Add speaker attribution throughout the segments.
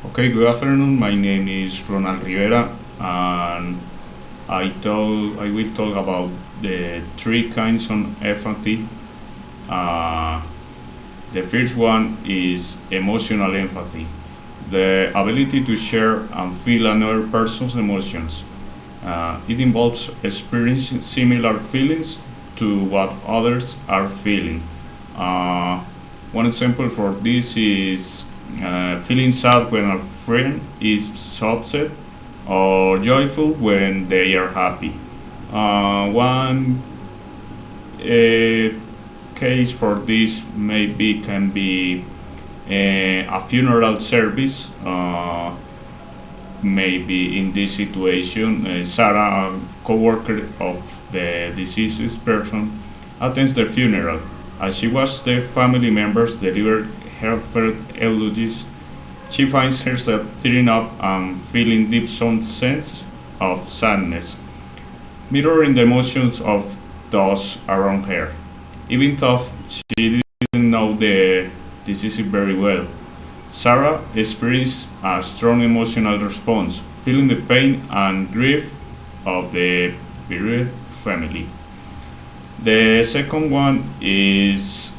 Speaker 1: Okay, good afternoon. My name is Ronald Rivera, and I will talk about the three kinds of empathy. Uh, the first one is emotional empathy, the ability to share and feel another person's emotions. It involves experiencing similar feelings to what others are feeling. Uh, One example for this is feeling sad when a friend is upset or joyful when they are happy. One case for this maybe can be a funeral service. Maybe in this situation, Sarah, a co-worker of the deceased person, attends the funeral. As she watches the family members deliver heartfelt eulogies, she finds herself tearing up and feeling deep some sense of sadness, mirroring the emotions of those around her. Even though she didn't know the deceased very well, Sarah experienced a strong emotional response, feeling the pain and grief of the bereaved family. The second one is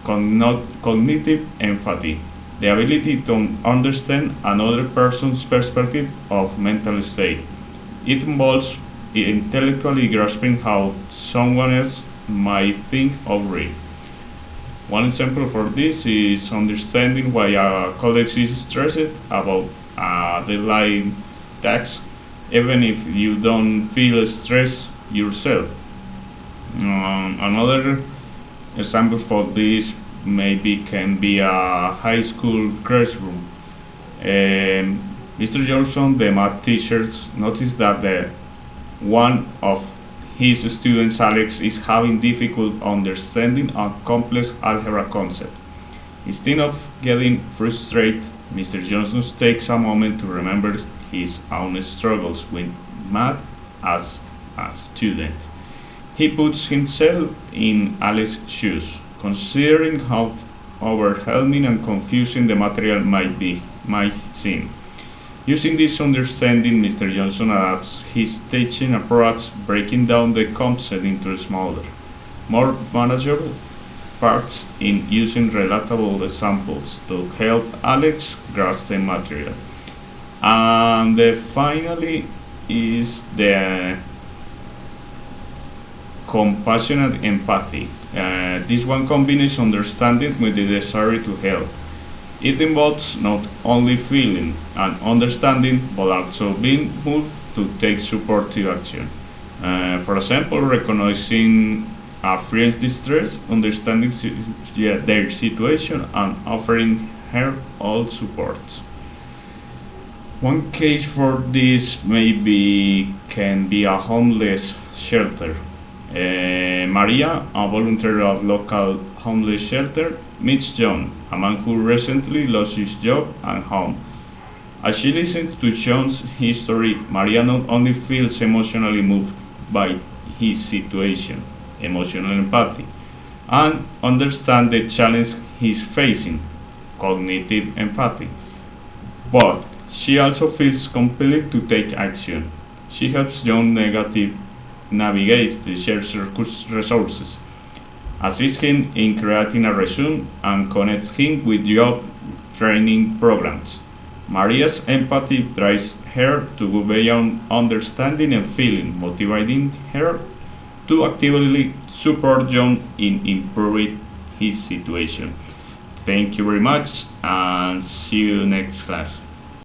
Speaker 1: cognitive empathy, the ability to understand another person's perspective of mental state. It involves intellectually grasping how someone else might think or read. One example for this is understanding why a colleague is stressed about a deadline task, even if you don't feel stressed yourself. Another example for this maybe can be a high school classroom. Mr. Johnson, the math teacher, noticed that one of his students, Alex, is having difficult understanding a complex algebra concept. Instead of getting frustrated, Mr. Johnson takes a moment to remember his own struggles with math as a student. He puts himself in Alex's shoes, considering how overwhelming and confusing the material might seem. Using this understanding, Mr. Johnson adapts his teaching approach, breaking down the concept into smaller, more manageable parts in using relatable examples to help Alex grasp the material. And finally is the compassionate empathy. This one combines understanding with the desire to help. It involves not only feeling and understanding, but also being moved to take supportive action. For example, recognizing a friend's distress, understanding their situation, and offering her all support. One case for this maybe can be a homeless shelter. Maria, a volunteer at local homeless shelter, meets John, a man who recently lost his job and home. As she listens to John's history, Maria not only feels emotionally moved by his situation, emotional empathy, and understands the challenge he's facing, cognitive empathy, but she also feels compelled to take action. She helps John navigate the shared resources, assists him in creating a resume, and connects him with job training programs. Maria's empathy drives her to go beyond understanding and feeling, motivating her to actively support John in improving his situation. Thank you very much and see you next class.